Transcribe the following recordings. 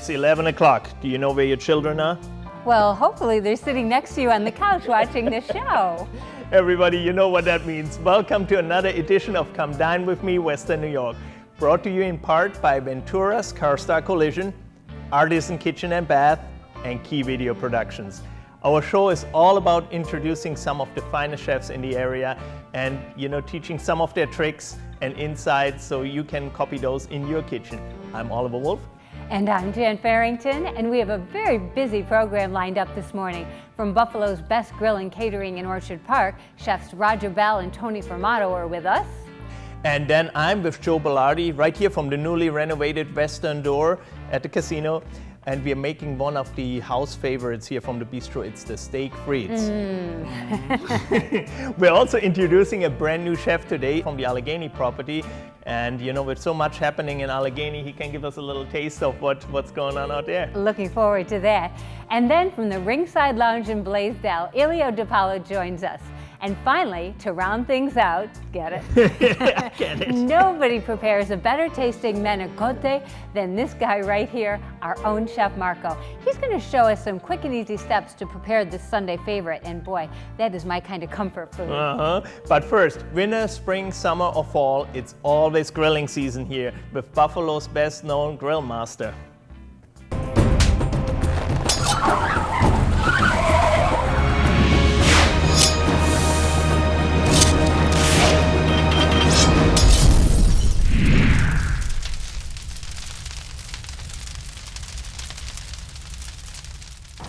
It's 11 o'clock. Do you know where your children are? Well, hopefully they're sitting next to you on the couch watching the show. Everybody, you know what that means. Welcome to another edition of Come Dine With Me, Western New York. Brought to you in part by Ventura's CarStar Collision, Artisan Kitchen and Bath, and Key Video Productions. Our show is all about introducing some of the finest chefs in the area and, teaching some of their tricks and insights so you can copy those in your kitchen. I'm Oliver Wolf. And I'm Jan Farrington, and we have a very busy program lined up this morning. From Buffalo's best grill and catering in Orchard Park, chefs Roger Bell and Tony Formato are with us. And then I'm with Joe Bellardi, right here from the newly renovated Western Door at the casino. And we are making one of the house favorites here from the bistro. It's the steak frites. We're also introducing a brand new chef today from the Allegheny property. And with so much happening in Allegheny, he can give us a little taste of what's going on out there. Looking forward to that. And then from the Ringside Lounge in Blaisdell, Elio DiPaolo joins us. And finally, to round things out, get it? I get it. Nobody prepares a better tasting manicotti than this guy right here, our own Chef Marco. He's going to show us some quick and easy steps to prepare this Sunday favorite. And boy, that is my kind of comfort food. But first, winter, spring, summer, or fall, it's always grilling season here with Buffalo's best known grill master.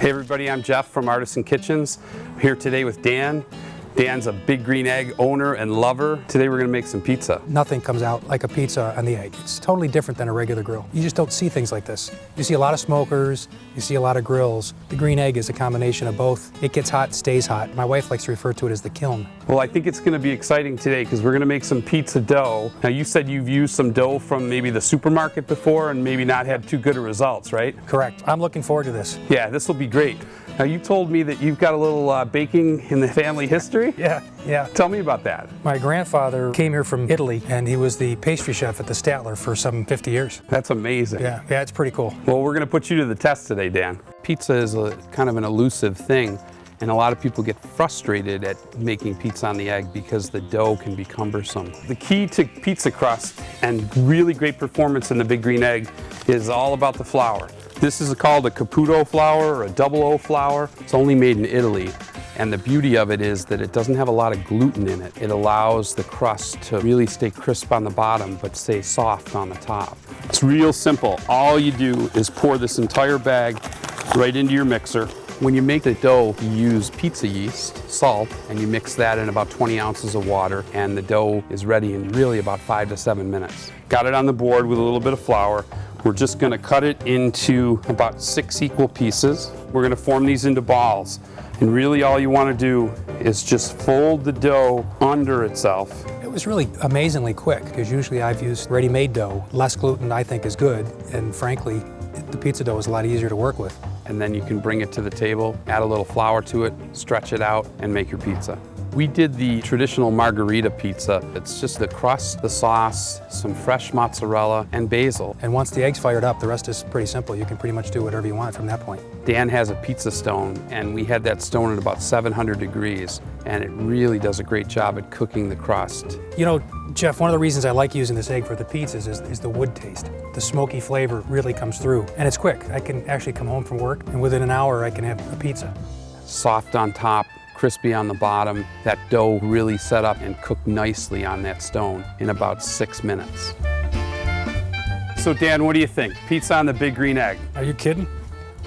Hey everybody, I'm Jeff from Artisan Kitchens. I'm here today with Dan. Dan's a Big Green Egg owner and lover. Today we're gonna make some pizza. Nothing comes out like a pizza on the egg. It's totally different than a regular grill. You just don't see things like this. You see a lot of smokers, you see a lot of grills. The green egg is a combination of both. It gets hot, stays hot. My wife likes to refer to it as the kiln. Well, I think it's gonna be exciting today because we're gonna make some pizza dough. Now you said you've used some dough from maybe the supermarket before and maybe not had too good of results, right? Correct. I'm looking forward to this. Yeah, this will be great. Now you told me that you've got a little baking in the family history? Yeah. Tell me about that. My grandfather came here from Italy and he was the pastry chef at the Statler for some 50 years. That's amazing. Yeah, it's pretty cool. Well, we're gonna put you to the test today, Dan. Pizza is a kind of an elusive thing, and a lot of people get frustrated at making pizza on the egg because the dough can be cumbersome. The key to pizza crust and really great performance in the Big Green Egg is all about the flour. This is called a Caputo flour or a double O flour. It's only made in Italy. And the beauty of it is that it doesn't have a lot of gluten in it. It allows the crust to really stay crisp on the bottom, but stay soft on the top. It's real simple. All you do is pour this entire bag right into your mixer. When you make the dough, you use pizza yeast, salt, and you mix that in about 20 ounces of water, and the dough is ready in really about 5 to 7 minutes. Got it on the board with a little bit of flour. We're just gonna cut it into about 6 equal pieces. We're gonna form these into balls. And really all you wanna do is just fold the dough under itself. It was really amazingly quick because usually I've used ready-made dough. Less gluten I think is good, and frankly, the pizza dough is a lot easier to work with. And then you can bring it to the table, add a little flour to it, stretch it out, and make your pizza. We did the traditional margherita pizza. It's just the crust, the sauce, some fresh mozzarella, and basil. And once the egg's fired up, the rest is pretty simple. You can pretty much do whatever you want from that point. Dan has a pizza stone, and we had that stone at about 700 degrees, and it really does a great job at cooking the crust. You know, Jeff, one of the reasons I like using this egg for the pizzas is the wood taste. The smoky flavor really comes through, and it's quick. I can actually come home from work, and within an hour I can have a pizza. Soft on top, crispy on the bottom. That dough really set up and cooked nicely on that stone in about 6 minutes. So Dan, what do you think? Pizza on the Big Green Egg. Are you kidding?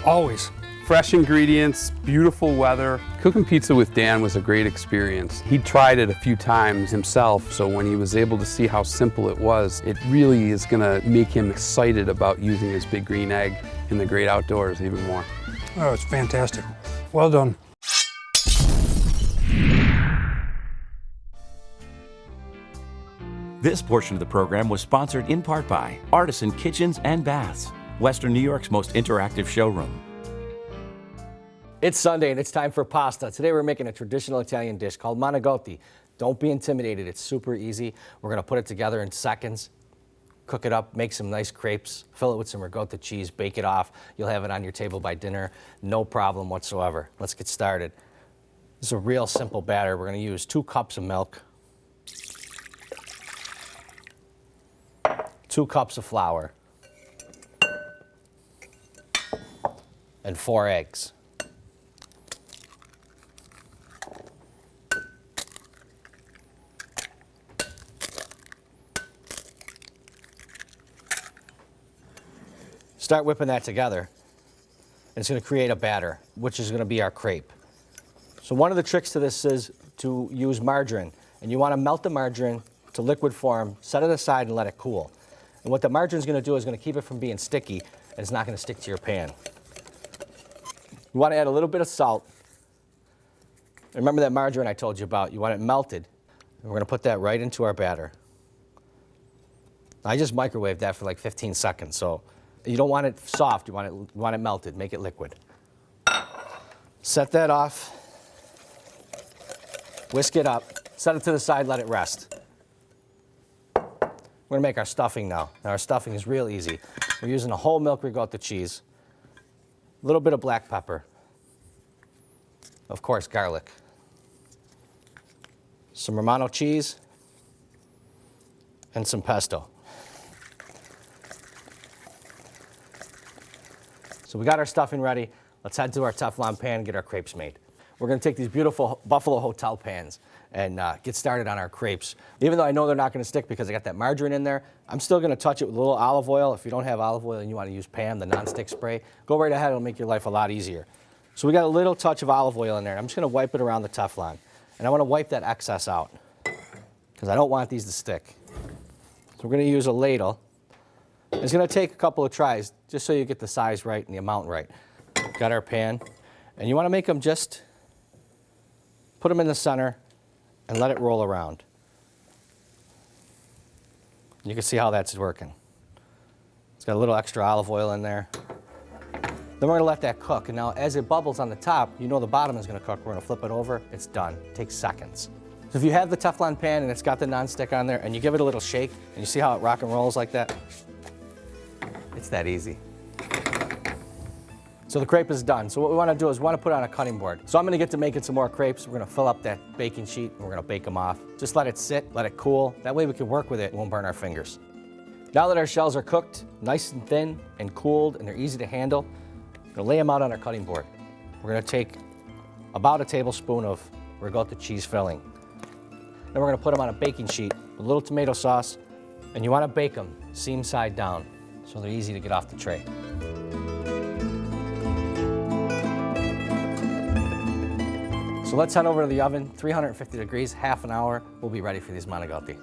Always. Fresh ingredients, beautiful weather. Cooking pizza with Dan was a great experience. He tried it a few times himself, so when he was able to see how simple it was, it really is gonna make him excited about using his Big Green Egg in the great outdoors even more. Oh, it's fantastic. Well done. This portion of the program was sponsored in part by Artisan Kitchens and Baths, Western New York's most interactive showroom. It's Sunday and it's time for pasta. Today we're making a traditional Italian dish called manicotti. Don't be intimidated, it's super easy. We're gonna put it together in seconds. cook it up, make some nice crepes, fill it with some ricotta cheese, bake it off. You'll have it on your table by dinner, no problem whatsoever. Let's get started. This is a real simple batter. We're going to use 2 cups of milk, 2 cups of flour, and 4 eggs. Start whipping that together, and it's going to create a batter, which is going to be our crepe. So one of the tricks to this is to use margarine, and you want to melt the margarine to liquid form, set it aside, and let it cool. And what the margarine is going to do is going to keep it from being sticky, and it's not going to stick to your pan. You want to add a little bit of salt. Remember that margarine I told you about? You want it melted, and we're going to put that right into our batter. I just microwaved that for like 15 seconds, so you don't want it soft, you want it melted, make it liquid. Set that off, whisk it up, set it to the side, let it rest. We're gonna make our stuffing now. Now our stuffing is real easy. We're using a whole milk ricotta cheese, a little bit of black pepper, of course garlic, some Romano cheese, and some pesto. So we got our stuffing ready. Let's head to our Teflon pan and get our crepes made. We're gonna take these beautiful Buffalo Hotel pans and get started on our crepes. Even though I know they're not gonna stick because I got that margarine in there, I'm still gonna touch it with a little olive oil. If you don't have olive oil and you wanna use Pam, the non-stick spray, go right ahead, it'll make your life a lot easier. So we got a little touch of olive oil in there. I'm just gonna wipe it around the Teflon. And I wanna wipe that excess out because I don't want these to stick. So we're gonna use a ladle. It's going to take a couple of tries just so you get the size right and the amount right. Got our pan, and you want to make them just put them in the center and let it roll around. You can see how that's working. It's got a little extra olive oil in there. Then we're going to let that cook, and now as it bubbles on the top, you know the bottom is going to cook. We're going to flip it over. It's done. It takes seconds. So if you have the Teflon pan and it's got the non-stick on there and you give it a little shake and you see how it rock and rolls like that, it's that easy. So the crepe is done. So what we want to do is we want to put it on a cutting board. So I'm going to get to making some more crepes. We're going to fill up that baking sheet and we're going to bake them off. Just let it sit, let it cool. That way we can work with it, won't burn our fingers. Now that our shells are cooked, nice and thin and cooled and they're easy to handle, we're going to lay them out on our cutting board. We're going to take about a tablespoon of ricotta cheese filling. Then we're going to put them on a baking sheet with a little tomato sauce, and you want to bake them seam side down so they're easy to get off the tray. So let's head over to the oven, 350 degrees, half an hour. We'll be ready for these manicotti.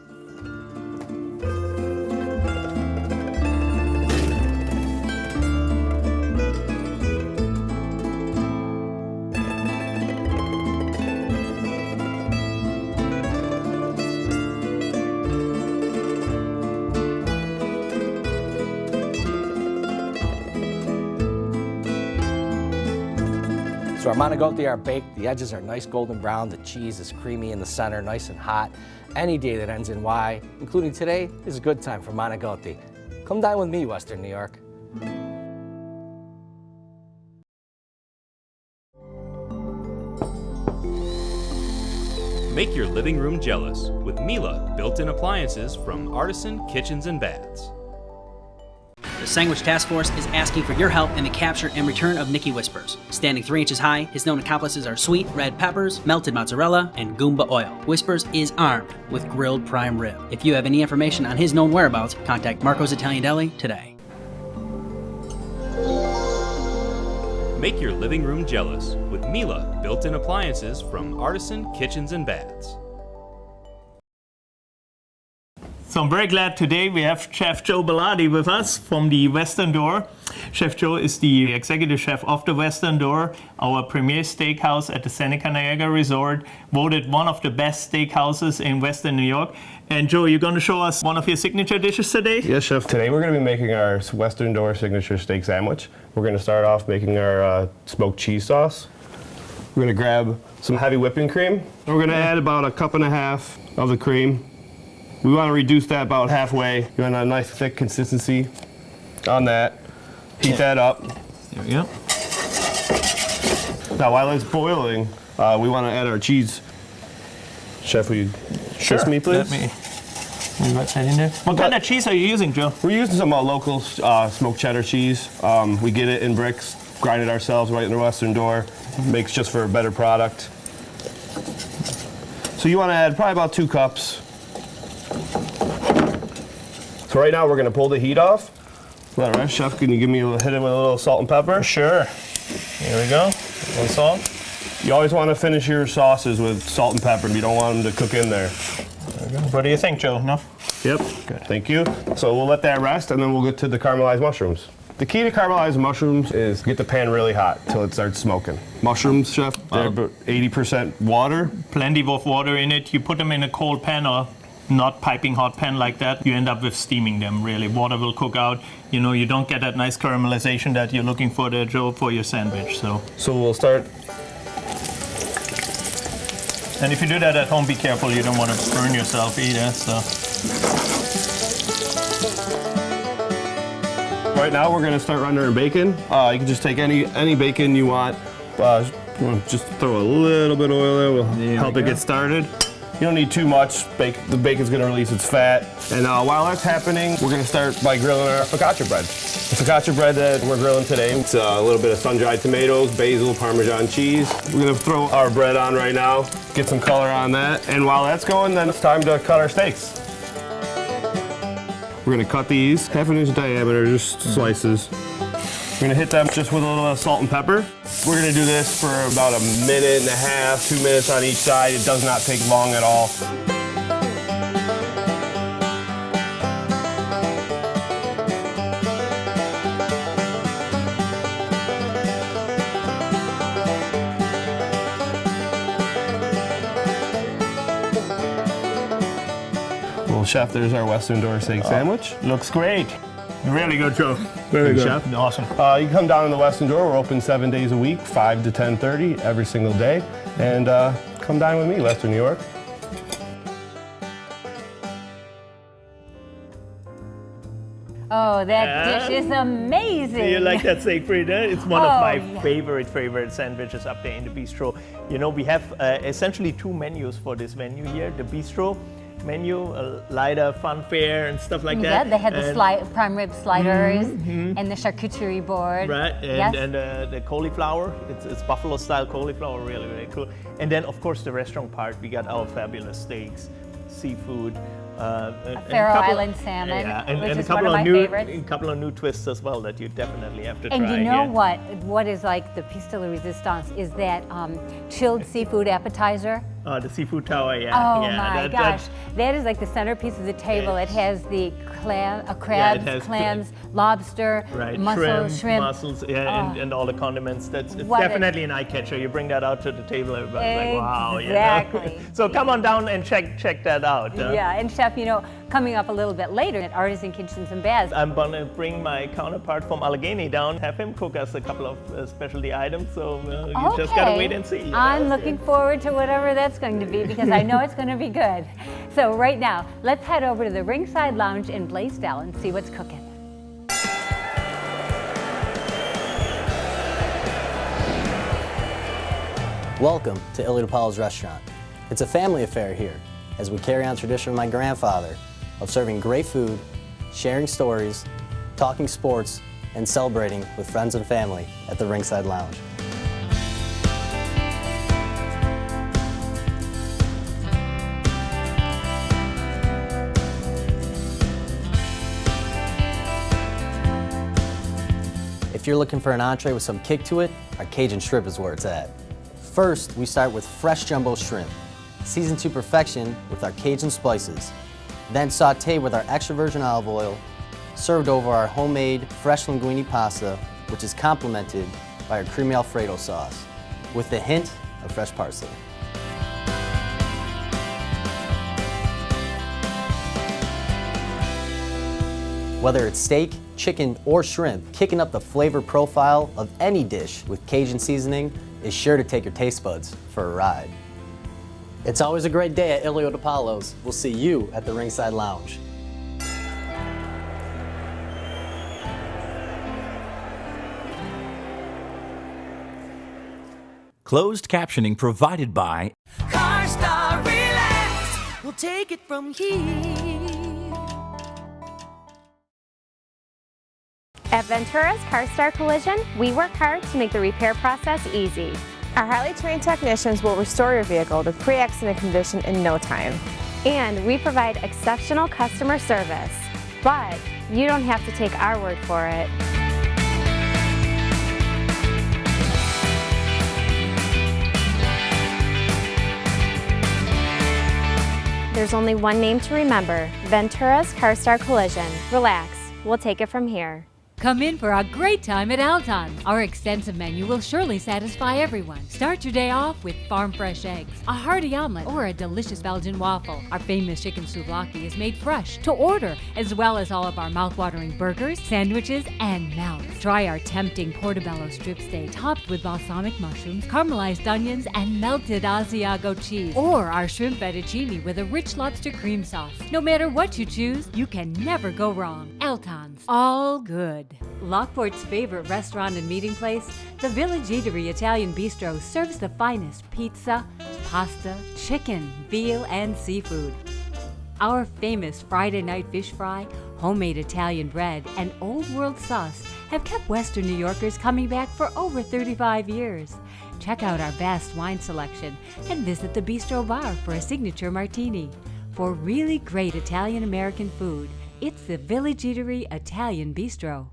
So our manicotti are baked, the edges are nice golden brown, the cheese is creamy in the center, nice and hot. Any day that ends in Y, including today, is a good time for manicotti. Come dine with me, Western New York. Make your living room jealous with Miele built-in appliances from Artisan Kitchens and Baths. The Sandwich Task Force is asking for your help in the capture and return of Mickey Whispers. Standing 3 inches high, his known accomplices are sweet red peppers, melted mozzarella, and Goomba oil. Whispers is armed with grilled prime rib. If you have any information on his known whereabouts, contact Marco's Italian Deli today. Make your living room jealous with Miele built-in appliances from Artisan Kitchens and Baths. So I'm very glad today we have Chef Joe Bellotti with us from the Western Door. Chef Joe is the executive chef of the Western Door, our premier steakhouse at the Seneca Niagara Resort, voted one of the best steakhouses in Western New York. And Joe, you're going to show us one of your signature dishes today? Yes, Chef. Today we're going to be making our Western Door signature steak sandwich. We're going to start off making our smoked cheese sauce. We're going to grab some heavy whipping cream. We're going to add about 1.5 cups of the cream. We want to reduce that about halfway. You want a nice thick consistency on that. Heat that up. There we go. Now while it's boiling, we want to add our cheese. Chef, will you assist me, please? Let me what's that in there? What kind of cheese are you using, Joe? We're using some local smoked cheddar cheese. We get it in bricks, grind it ourselves right in the Western door. Makes just for a better product. So you want to add probably about 2 cups. So right now we're going to pull the heat off. All right, Chef, can you give me hit it with a little salt and pepper? Sure. Here we go. A little salt. You always want to finish your sauces with salt and pepper. You don't want them to cook in there. There we go. What do you think, Joe? Enough? Yep. Good. Thank you. So we'll let that rest, and then we'll get to the caramelized mushrooms. The key to caramelized mushrooms is get the pan really hot till it starts smoking. Mushrooms, Chef, they're about 80% water. Plenty of water in it. You put them in a cold pan or not piping hot pan like that. You end up with steaming them, really. Water will cook out. You know, you don't get that nice caramelization that you're looking for there, Joe, for your sandwich. So we'll start. And if you do that at home, be careful. You don't want to burn yourself either. So. Right now we're going to start rendering bacon. You can just take any bacon you want. Just throw a little bit of oil in. We'll help it get started. You don't need too much. The bacon's going to release its fat. And while that's happening, we're going to start by grilling our focaccia bread. The focaccia bread that we're grilling today, it's a little bit of sun-dried tomatoes, basil, Parmesan cheese. We're going to throw our bread on right now, get some color on that. And while that's going, then it's time to cut our steaks. We're going to cut these 1/2 inch diameter, just slices. We're going to hit them just with a little salt and pepper. We're going to do this for about 1.5 minutes, 2 minutes on each side. It does not take long at all. Well, Chef, there's our Western door steak sandwich. Looks great. Really good, Joe. Very good, Chef. Awesome. You come down in the Western Door. We're open 7 days a week, 5 to 10:30 every single day. And come dine with me, Western New York. Oh, that dish is amazing. You like that steak frita? It's one of my favorite sandwiches up there in the bistro. You know, we have essentially 2 menus for this menu here. The bistro menu, lighter fun fare and stuff like that. Yeah, they had the prime rib sliders and the charcuterie board. Right, and the cauliflower. It's buffalo style cauliflower, really, really cool. And then, of course, the restaurant part, we got our fabulous steaks, seafood. Faroe Island salmon, which is one of my favorites. A couple of new twists as well that you definitely have to try. And you know what is like the piece de la resistance is that chilled seafood appetizer. The seafood tower, Oh my gosh, that is like the centerpiece of the table. It has the crabs, clams, lobster, mussels, shrimp. Mussels, and all the condiments. It's definitely an eye catcher. You bring that out to the table, everybody's like, wow. Exactly. You know? So come on down and check that out. Yeah, and Chef, you know, coming up a little bit later at Artisan Kitchens and Baths. I'm gonna bring my counterpart from Allegheny down, have him cook us a couple of specialty items. So you just gotta wait and see. You know? I'm looking forward to whatever that's going to be because I know it's going to be good. So right now, let's head over to the Ringside Lounge in Blaisdell and see what's cooking. Welcome to Illard Powell's Restaurant. It's a family affair here as we carry on tradition of my grandfather of serving great food, sharing stories, talking sports, and celebrating with friends and family at the Ringside Lounge. If you're looking for an entree with some kick to it, our Cajun shrimp is where it's at. First, we start with fresh jumbo shrimp, seasoned to perfection with our Cajun spices, then sauteed with our extra virgin olive oil, served over our homemade fresh linguine pasta, which is complemented by our creamy Alfredo sauce, with a hint of fresh parsley. Whether it's steak, chicken, or shrimp, kicking up the flavor profile of any dish with Cajun seasoning is sure to take your taste buds for a ride. It's always a great day at Ilio DiPaolo's. We'll see you at the Ringside Lounge. Closed captioning provided by CarStar Relax. We'll take it from here. At Ventura's CarStar Collision, we work hard to make the repair process easy. Our highly trained technicians will restore your vehicle to pre-accident condition in no time. And we provide exceptional customer service. But you don't have to take our word for it. There's only one name to remember, Ventura's CarStar Collision. Relax, we'll take it from here. Come in for a great time at Alton's. Our extensive menu will surely satisfy everyone. Start your day off with farm fresh eggs, a hearty omelet, or a delicious Belgian waffle. Our famous chicken souvlaki is made fresh to order, as well as all of our mouth-watering burgers, sandwiches, and melts. Try our tempting portobello strip steak topped with balsamic mushrooms, caramelized onions, and melted Asiago cheese. Or our shrimp fettuccine with a rich lobster cream sauce. No matter what you choose, you can never go wrong. Alton's, all good. Lockport's favorite restaurant and meeting place, the Village Eatery Italian Bistro serves the finest pizza, pasta, chicken, veal, and seafood. Our famous Friday night fish fry, homemade Italian bread, and old world sauce have kept Western New Yorkers coming back for over 35 years. Check out our vast wine selection and visit the Bistro Bar for a signature martini. For really great Italian-American food, it's the Village Eatery Italian Bistro.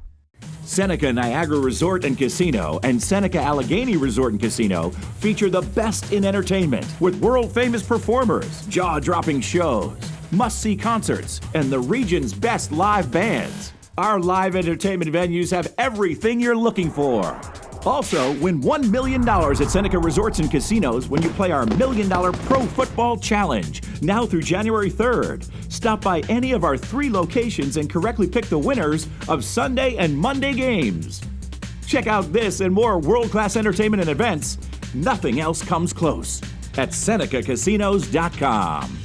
Seneca Niagara Resort and Casino and Seneca Allegheny Resort and Casino feature the best in entertainment with world-famous performers, jaw-dropping shows, must-see concerts, and the region's best live bands. Our live entertainment venues have everything you're looking for. Also, win $1 million at Seneca Resorts and Casinos when you play our $1 Million Pro Football Challenge, now through January 3rd. Stop by any of our 3 locations and correctly pick the winners of Sunday and Monday games. Check out this and more world-class entertainment and events. Nothing else comes close at SenecaCasinos.com.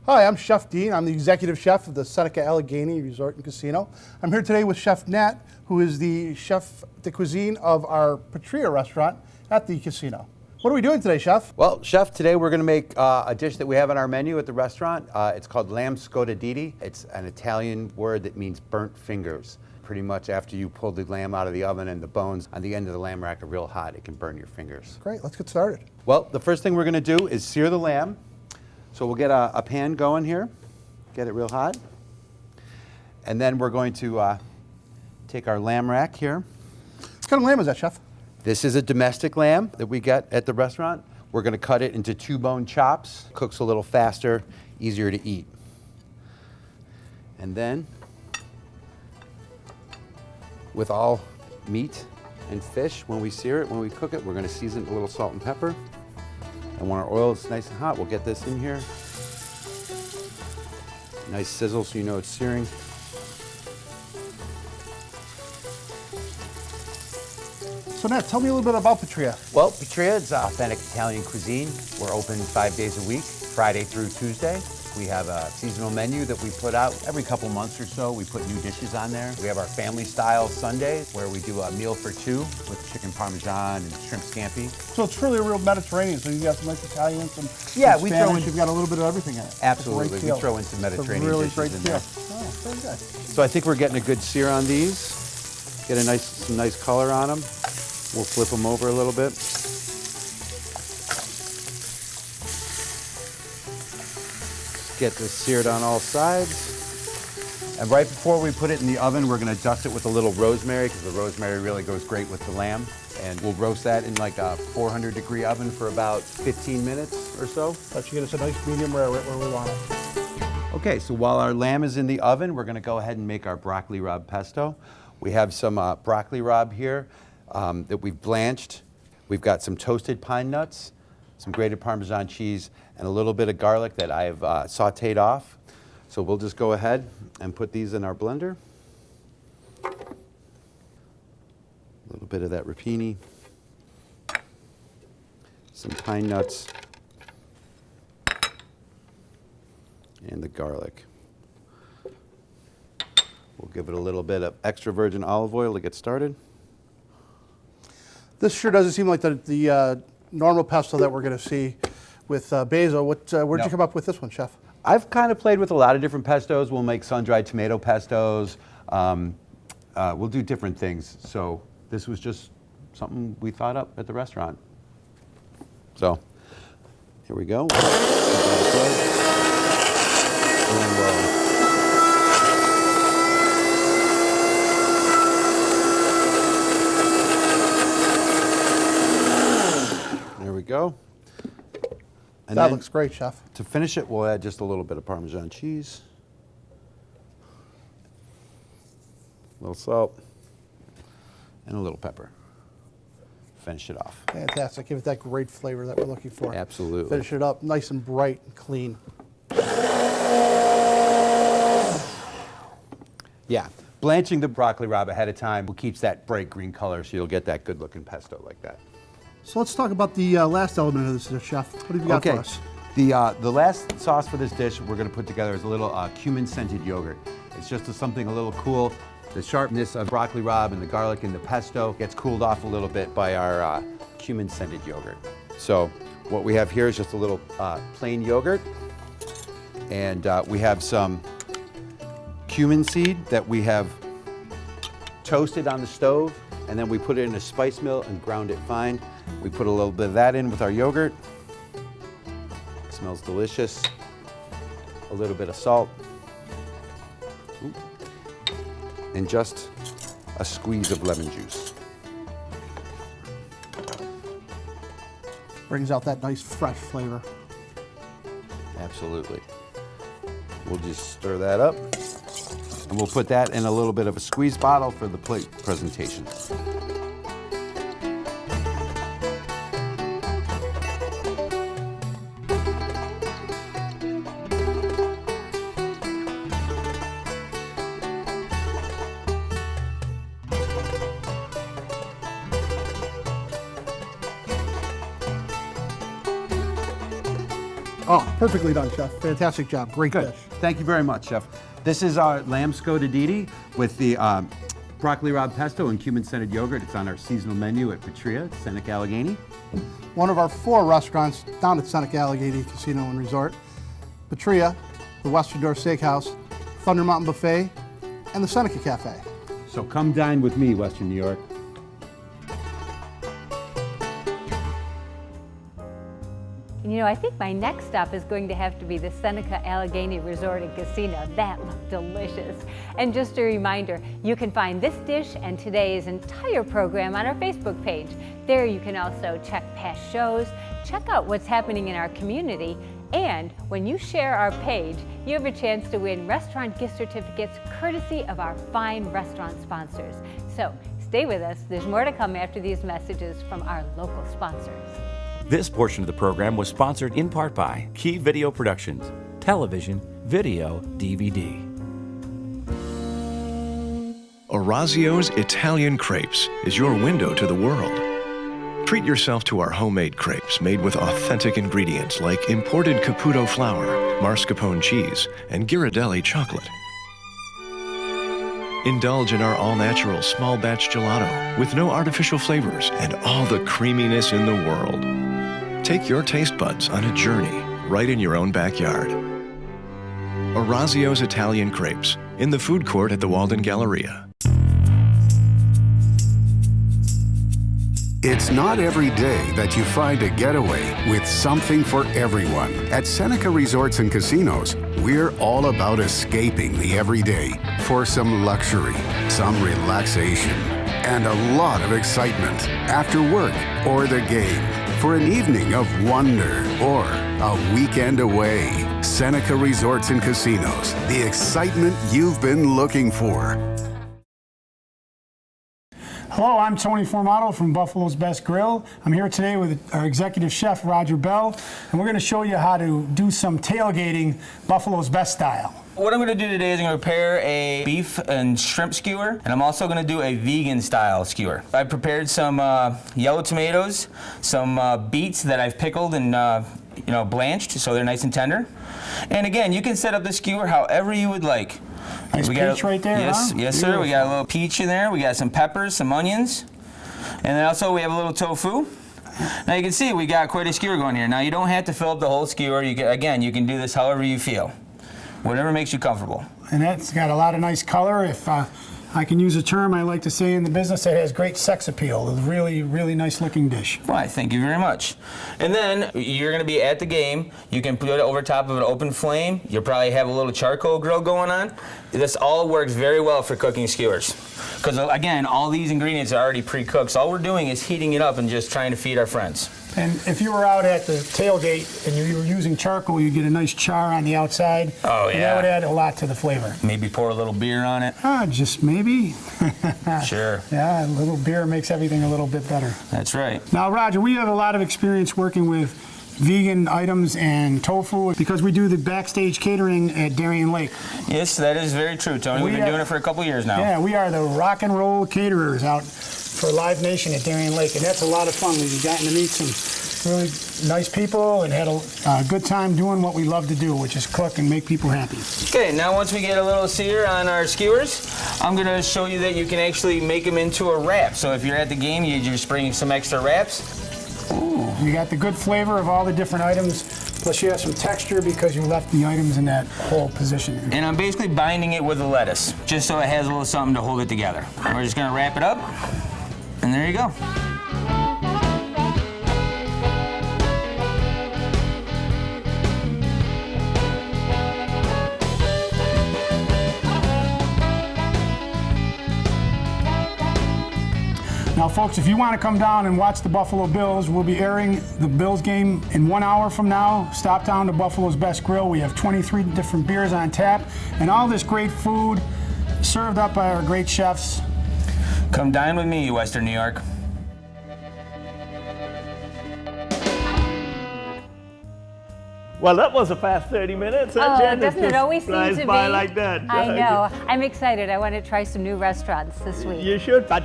Hi, I'm Chef Dean. I'm the executive chef of the Seneca Allegheny Resort and Casino. I'm here today with Chef Nat, who is the chef de cuisine of our Patria restaurant at the casino. What are we doing today, Chef? Well, Chef, today we're going to make a dish that we have on our menu at the restaurant. It's called lamb scotaditi. It's an Italian word that means burnt fingers. Pretty much after you pull the lamb out of the oven and the bones on the end of the lamb rack are real hot, it can burn your fingers. Great, let's get started. Well, the first thing we're going to do is sear the lamb. So we'll get a pan going here, get it real hot. And then we're going to take our lamb rack here. What kind of lamb is that, Chef? This is a domestic lamb that we get at the restaurant. We're going to cut it into 2-bone chops. Cooks a little faster, easier to eat. And then, with all meat and fish, when we sear it, when we cook it, we're going to season it with a little salt and pepper. And when our oil is nice and hot, we'll get this in here. Nice sizzle so you know it's searing. So Nat, tell me a little bit about Patria. Well, Patria is authentic Italian cuisine. We're open 5 days a week, Friday through Tuesday. We have a seasonal menu that we put out every couple months or so. We put new dishes on there. We have our family style Sundays where we do a meal for 2 with chicken parmesan and shrimp scampi. So it's really a real Mediterranean. So you got some nice Italian, some we Spanish. throw in. You've got a little bit of everything in it. Absolutely, we throw in some Mediterranean really dishes great in feel. there. Oh, very good. So I think we're getting a good sear on these. Get some nice color on them. We'll flip them over a little bit. Get this seared on all sides. And right before we put it in the oven, we're going to dust it with a little rosemary because the rosemary really goes great with the lamb. And we'll roast that in like a 400-degree oven for about 15 minutes or so. That should get us a nice medium rare right where we want it. Okay, so while our lamb is in the oven, we're going to go ahead and make our broccoli rabe pesto. We have some broccoli rabe here that we've blanched. We've got some toasted pine nuts, some grated Parmesan cheese, and a little bit of garlic that I've sauteed off. So we'll just go ahead and put these in our blender. A little bit of that rapini. some pine nuts, and the garlic. We'll give it a little bit of extra virgin olive oil to get started. This sure doesn't seem like the normal pesto that we're going to see with basil. Where'd you come up with this one, Chef? I've kind of played with a lot of different pestos. We'll make sun-dried tomato pestos. We'll do different things. So this was just something we thought up at the restaurant. So here we go. There we go. And that looks great, Chef. To finish it, we'll add just a little bit of Parmesan cheese, a little salt, and a little pepper. Finish it off. Fantastic. Give it that great flavor that we're looking for. Absolutely. Finish it up nice and bright and clean. Yeah. Blanching the broccoli rabe ahead of time keeps that bright green color, so you'll get that good looking pesto like that. So let's talk about the last element of this dish, Chef. What have you got for us? The last sauce for this dish we're going to put together is a little cumin scented yogurt. It's just something a little cool. The sharpness of broccoli rabe and the garlic and the pesto gets cooled off a little bit by our cumin scented yogurt. So what we have here is just a little plain yogurt, and we have some cumin seed that we have toasted on the stove, and then we put it in a spice mill and ground it fine. We put a little bit of that in with our yogurt. It smells delicious. A little bit of salt. Ooh. And just a squeeze of lemon juice. Brings out that nice fresh flavor. Absolutely. We'll just stir that up, and we'll put that in a little bit of a squeeze bottle for the plate presentation. Oh, perfectly done, Chef. Fantastic job. Great dish. Thank you very much, Chef. This is our lamb scotaditi with the broccoli rabe pesto and cumin scented yogurt. It's on our seasonal menu at Patria, Seneca Allegheny. One of our 4 restaurants down at Seneca Allegheny Casino and Resort. Patria, the Western Door Steakhouse, Thunder Mountain Buffet, and the Seneca Cafe. So come dine with me, Western New York. You know, I think my next stop is going to have to be the Seneca Allegheny Resort and Casino. That looked delicious. And just a reminder, you can find this dish and today's entire program on our Facebook page. There you can also check past shows, check out what's happening in our community, and when you share our page, you have a chance to win restaurant gift certificates courtesy of our fine restaurant sponsors. So stay with us. There's more to come after these messages from our local sponsors. This portion of the program was sponsored in part by Key Video Productions, television, video, DVD. Orazio's Italian Crepes is your window to the world. Treat yourself to our homemade crepes made with authentic ingredients like imported Caputo flour, mascarpone cheese, and Ghirardelli chocolate. Indulge in our all-natural small batch gelato with no artificial flavors and all the creaminess in the world. Take your taste buds on a journey right in your own backyard. Orazio's Italian Crepes in the food court at the Walden Galleria. It's not every day that you find a getaway with something for everyone. At Seneca Resorts and Casinos, we're all about escaping the everyday for some luxury, some relaxation, and a lot of excitement after work or the game. For an evening of wonder or a weekend away, Seneca Resorts and Casinos, the excitement you've been looking for. Hello, I'm Tony Formato from Buffalo's Best Grill. I'm here today with our executive chef, Roger Bell, and we're going to show you how to do some tailgating Buffalo's Best style. what I'm gonna do today is I'm gonna prepare a beef and shrimp skewer, and I'm also gonna do a vegan style skewer. I prepared some yellow tomatoes, some beets that I've pickled and blanched so they're nice and tender. And again, you can set up the skewer however you would like. Nice peach right there, Yes, huh? yes, sir. We got a little peach in there. We got some peppers, some onions, and then also we have a little tofu. Now you can see we got quite a skewer going here. Now you don't have to fill up the whole skewer. You can do this however you feel, whatever makes you comfortable. And that's got a lot of nice color. If I can use a term I like to say in the business, that has great sex appeal. It's a really, really nice looking dish. Why, thank you very much. And then you're gonna be at the game. You can put it over top of an open flame. You'll probably have a little charcoal grill going on. This all works very well for cooking skewers. Because again, all these ingredients are already pre-cooked. So all we're doing is heating it up and just trying to feed our friends. And if you were out at the tailgate and you were using charcoal, you'd get a nice char on the outside. Oh, yeah. And that would add a lot to the flavor. Maybe pour a little beer on it. Just maybe. Sure. Yeah, a little beer makes everything a little bit better. That's right. Now, Roger, we have a lot of experience working with vegan items and tofu because we do the backstage catering at Darien Lake. Yes, that is very true, Tony. We've been doing it for a couple years now. Yeah, we are the rock and roll caterers out for Live Nation at Darien Lake, and that's a lot of fun. We've gotten to meet some really nice people and had a good time doing what we love to do, which is cook and make people happy. Okay, now once we get a little sear on our skewers, I'm going to show you that you can actually make them into a wrap. So if you're at the game, you just bring some extra wraps. Ooh, you got the good flavor of all the different items, plus you have some texture because you left the items in that whole position. And I'm basically binding it with the lettuce, just so it has a little something to hold it together. We're just going to wrap it up, and there you go. Now, folks, if you want to come down and watch the Buffalo Bills, we'll be airing the Bills game in 1 hour from now. Stop down to Buffalo's Best Grill. We have 23 different beers on tap and all this great food served up by our great chefs. Come dine with me, Western New York. Well, that was a fast 30 minutes. Huh, Jen? Doesn't it always seem to be? By like that. I know. I'm excited. I want to try some new restaurants this week. You should. But,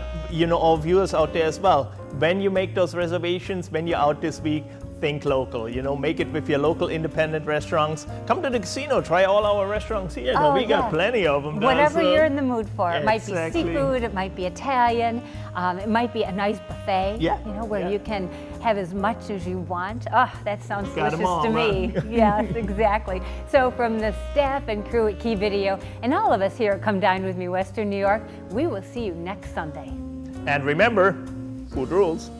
all viewers out there as well, when you make those reservations, when you're out this week, think local. Make it with your local independent restaurants. Come to the casino. Try all our restaurants here. We got plenty of them. Whatever you're in the mood for. It might be Exactly. seafood. It might be Italian. It might be a nice buffet. Yeah. Where you can have as much as you want. Oh, that sounds Got 'em delicious all, to me. huh? Yes, exactly. So from the staff and crew at Key Video and all of us here at Come Dine With Me Western New York, we will see you next Sunday. And remember, food rules.